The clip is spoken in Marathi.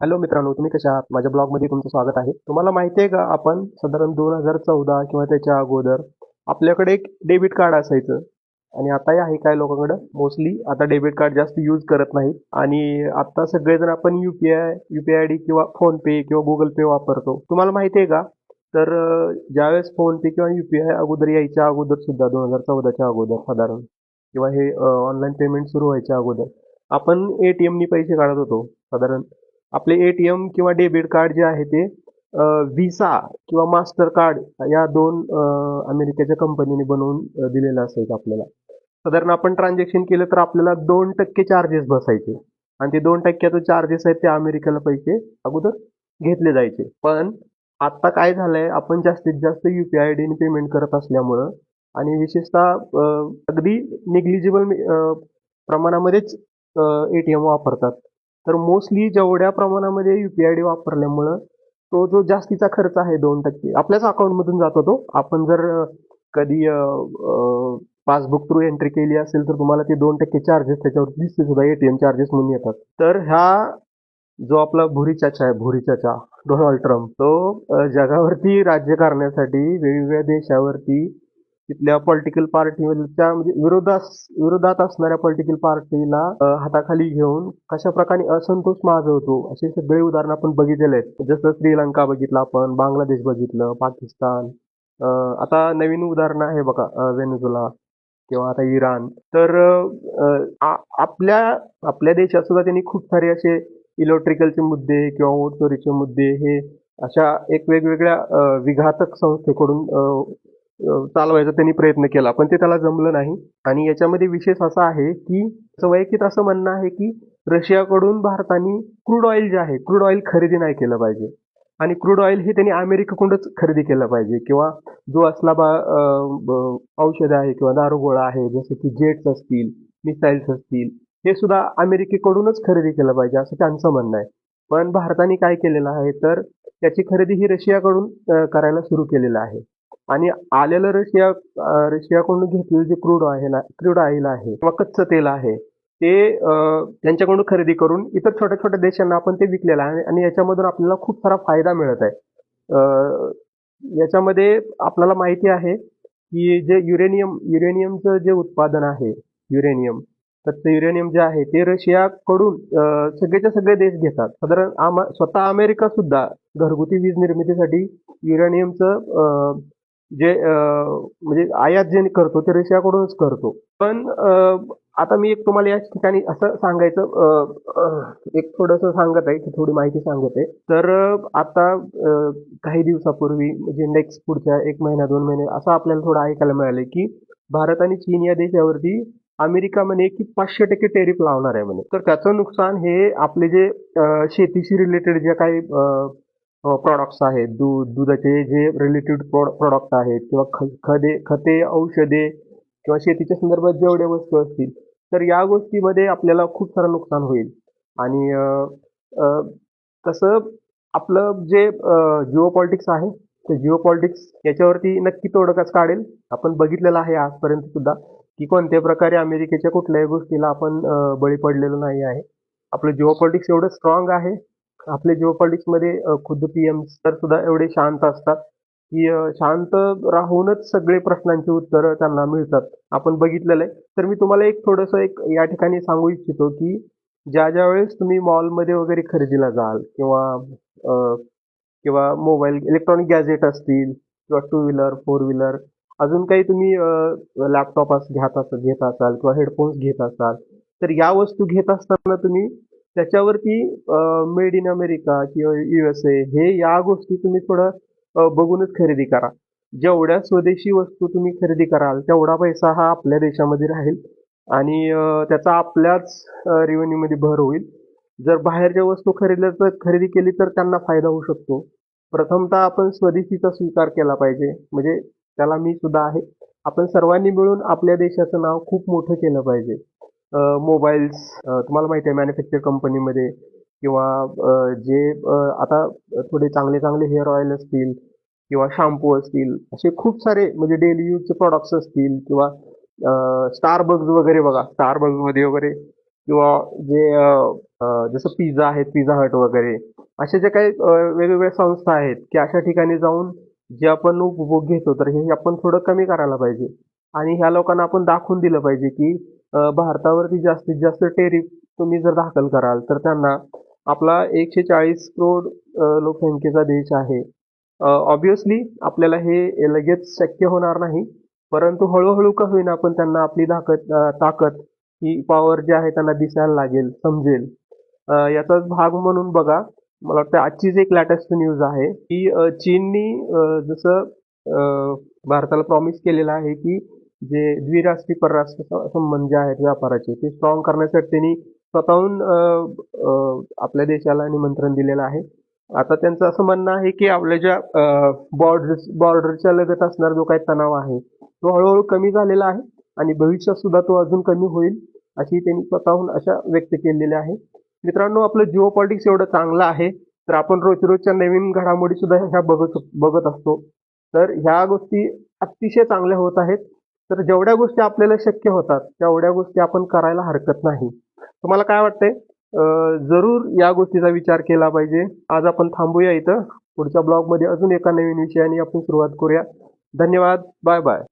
हॅलो मित्रांनो, तुम्ही कशा आहात? माझ्या ब्लॉगमध्ये तुमचं स्वागत आहे. तुम्हाला माहिती आहे का, आपण साधारण 2014 किंवा त्याच्या अगोदर आपल्याकडे एक डेबिट कार्ड असायचं आणि आताही आहे काही लोकांकडे. मोस्टली आता डेबिट कार्ड जास्त यूज करत नाहीत आणि आता सगळेजण आपण युपीआय आयडी किंवा फोन पे किंवा गुगल पे वापरतो. तुम्हाला माहिती आहे का? तर ज्यावेळेस फोन पे किंवा युपीआय अगोदर यायच्या अगोदर सुद्धा 2014च्या अगोदर साधारण किंवा हे ऑनलाईन पेमेंट सुरू व्हायच्या अगोदर आपण एटीएमनी पैसे काढत होतो साधारण. आपले एटीएम किंवा डेबिट कार्ड जे आहे ते व्हिसा किंवा मास्टर कार्ड या दोन अमेरिकेच्या कंपनीने बनवून दिलेलं असायचं आपल्याला. साधारण आपण ट्रान्झॅक्शन केलं तर आपल्याला 2% चार्जेस बसायचे आणि ते 2% चार्जेस आहेत ते अमेरिकेला पैसे अगोदर घेतले जायचे. पण आता काय झालंय, आपण जास्तीत जास्त युपीआय आयडीने पेमेंट करत असल्यामुळं आणि विशेषतः अगदी निग्लिजिबल प्रमाणामध्येच एटीएम वापरतात. तर मोस्टली जेवढ्या प्रमाणामध्ये युपीआय आयडी वापरल्यामुळं तो जो जास्तीचा खर्च आहे 2% आपल्याच अकाउंटमधून जातो तो. आपण जर कधी पासबुक थ्रू एंट्री केली असेल तर तुम्हाला ते 2% चार्जेस त्याच्यावर दिसते सुद्धा, एटीएम चार्जेस म्हणून येतात. तर ह्या जो आपला भुरी चाचा आहे, भुरी चाचा डोनाल्ड ट्रम्प, तो जगावरती राज्य करण्यासाठी वेगवेगळ्या देशावरती तिथल्या पॉलिटिकल पार्टीच्या म्हणजे विरोधात असणाऱ्या पॉलिटिकल पार्टीला हाताखाली घेऊन कशा प्रकारे असंतोष माजवतो असे सगळे उदाहरण आपण बघितलेले आहेत. जसं श्रीलंका बघितलं आपण, बांगलादेश बघितलं, पाकिस्तान, आता नवीन उदाहरण आहे बघा व्हेनेझुela किंवा आता इराण. तर आपल्या आपल्या देशात सुद्धा त्यांनी खूप सारे असे इलेक्ट्रिकलचे मुद्दे किंवा वोट चोरीचे मुद्दे हे अशा एक वेगवेगळ्या विघातक संस्थेकडून चालवायचा त्यांनी प्रयत्न केला, पण ते त्याला जमलं नाही. आणि याच्यामध्ये विशेष असा आहे की त्याचं वैयक्तिक असं म्हणणं आहे की रशियाकडून भारताने क्रूड ऑइल जे आहे, क्रूड ऑइल खरेदी नाही केलं पाहिजे आणि क्रूड ऑइल हे त्यांनी अमेरिकेकडूनच खरेदी केलं पाहिजे. किंवा जो असला औषध आहे किंवा दारुगोळा आहे, जसं की जेट्स असतील, मिसाईल्स असतील, हे सुद्धा अमेरिकेकडूनच खरेदी केलं पाहिजे असं त्यांचं म्हणणं आहे. पण भारताने काय केलेलं आहे, तर त्याची खरेदी ही रशियाकडून करायला सुरू केलेलं आहे. आणि आलेलं रशियाकडून घेतलेलं जे क्रूड ऑइल आहे किंवा कच्चं तेल आहे ते त्यांच्याकडून खरेदी करून इतर छोट्या छोट्या देशांना आपण ते विकलेलं आहे आणि याच्यामधून आपल्याला खूप सारा फायदा मिळत आहे. याच्यामध्ये आपल्याला माहिती आहे की जे युरेनियमचं जे उत्पादन आहे, युरेनियम, तर ते युरेनियम जे आहे ते रशियाकडून सगळेच्या सगळे देश घेतात. साधारण स्वतः अमेरिका सुद्धा घरगुती वीज निर्मितीसाठी युरेनियमचं जे म्हणजे आयात जे करतो ते रशियाकडूनच करतो. पण आता मी एक तुम्हाला या ठिकाणी असं सांगायचं एक थोडंसं सांगत आहे की थोडी माहिती सांगत आहे. तर आता काही दिवसापूर्वी म्हणजे नेक्स्ट पुढच्या 1 महिना 2 महिने असं आपल्याला थोडं ऐकायला मिळालंय की भारत आणि चीन या देशावरती अमेरिका म्हणे की 500% टेरिफ लावणार आहे म्हणे. तर त्याचं नुकसान हे आपले जे शेतीशी रिलेटेड जे काही प्रॉडक्ट्स आहेत, दुधाचे जे रिलेटेड प्रॉडक्ट आहेत किंवा खते, औषधे किंवा शेतीच्या संदर्भात जेवढ्या वस्तू असतील, तर या गोष्टीमध्ये आपल्याला खूप सारं नुकसान होईल. आणि अ, तसं आपलं जे जिओ पॉलिटिक्स आहे, ते जिओ पॉलिटिक्स याच्यावरती नक्की तोडगाच काढेल. आपण बघितलेलं आहे आजपर्यंत सुद्धा की कोणत्या प्रकारे अमेरिकेच्या कुठल्याही गोष्टीला आपण बळी पडलेलो नाही आहे. आपलं जिओ पॉलिटिक्स एवढं स्ट्रॉंग आहे. आपले जिओ पॉलिटिक्समध्ये खुद्द पीएम सर सुद्धा एवढे शांत असतात की शांत राहूनच सगळे प्रश्नांची उत्तरं त्यांना मिळतात. आपण बघितलेलं आहे. तर मी तुम्हाला एक थोडंसं एक या ठिकाणी सांगू इच्छितो की ज्या वेळेस तुम्ही मॉलमध्ये वगैरे खरेदीला जाल किंवा अ, किंवा मोबाईल इलेक्ट्रॉनिक गॅजेट असतील किंवा टू व्हीलर, फोर व्हीलर, अजून काही तुम्ही लॅपटॉप घेत असाल किंवा हेडफोन्स घेत असाल, तर या वस्तू घेत असताना तुम्ही त्याच्यावरती मेड इन अमेरिका किंवा USA हे या गोष्टी तुम्ही थोडं बघूनच खरेदी करा. जेवढ्या स्वदेशी वस्तू तुम्ही खरेदी कराल, तेवढा पैसा हा आपल्या देशामध्ये राहील आणि त्याचा आपल्याच रेव्हेन्यूमध्ये भर होईल. जर बाहेरच्या वस्तू खरेदी केली तर त्यांना फायदा होऊ शकतो. प्रथमतः आपण स्वदेशीचा स्वीकार केला पाहिजे. म्हणजे त्याला मी सुद्धा आहे. आपण सर्वांनी मिळून आपल्या देशाचं नाव खूप मोठं केलं पाहिजे. मोबाईल्स तुम्हाला माहिती आहे मॅन्युफॅक्चर कंपनीमध्ये किंवा जे आता थोडे चांगले चांगले हेअर ऑइल असतील किंवा शॅम्पू असतील, असे खूप सारे म्हणजे डेली यूजचे प्रॉडक्ट्स असतील किंवा स्टारबक्स वगैरे बघा, स्टारबक्समध्ये वगैरे किंवा जे जसं पिझ्झा आहेत, पिझ्झा हट वगैरे अशा ज्या काही वेगवेगळ्या संस्था आहेत की अशा ठिकाणी जाऊन जे आपण उपभोग घेतो तर हे आपण थोडं कमी करायला पाहिजे आणि ह्या लोकांना आपण दाखवून दिलं पाहिजे की भारतावरती जास्तीत जास्त टेरिफ तुम्ही जर दाखल कराल तर त्यांना आपला 140 करोड लोकसंख्येचा देश आहे. ऑब्व्हियसली आपल्याला हे लगेच शक्य होणार नाही. परंतु हळू-हळू का होईना आपण त्यांना आपली ताकद ही पॉवर जी आहे त्यांना दिसायला लागेल, समजेल. याचाच भाग म्हणून बघा, मला वाटतं आजचीच एक लेटेस्ट न्यूज आहे, की चीननी जसं भारताला प्रॉमिस केलेलं आहे, की जे द्विराष्ट्रीय परराष्ट्र संबंध जे आहेत व्यापाराचे ते स्ट्रॉंग करण्यासाठी त्यांनी स्वतःहून आपल्या देशाला निमंत्रण दिलेलं आहे. आता त्यांचं असं म्हणणं आहे, की आपल्या ज्या बॉर्डरच्या लगत असणारा जो काही तणाव आहे, तो हळू-हळू कमी झालेला आहे आणि भविष्यात सुद्धा तो अजून कमी होईल, अशी त्यांनी स्वतःहून आशा व्यक्त केलेली आहे. मित्रांनो, आपलं जिओ पॉलिटिक्स एवढं चांगलं आहे, तर आपण रोजच्या नवीन घडामोडी सुद्धा ह्या बघत असतो. तर ह्या गोष्टी अतिशय चांगल्या होत आहेत. तर जेवढ्या गोष्टी आपल्याला शक्य होतात, तेवढ्या गोष्टी आपण करायला हरकत नाही. तुम्हाला काय वाटतंय? जरूर या गोष्टीचा विचार केला पाहिजे. आज आपण थांबूया इथं. पुढच्या ब्लॉगमध्ये अजून एका नवीन विषयाने आपण सुरुवात करूया. धन्यवाद. Bye bye.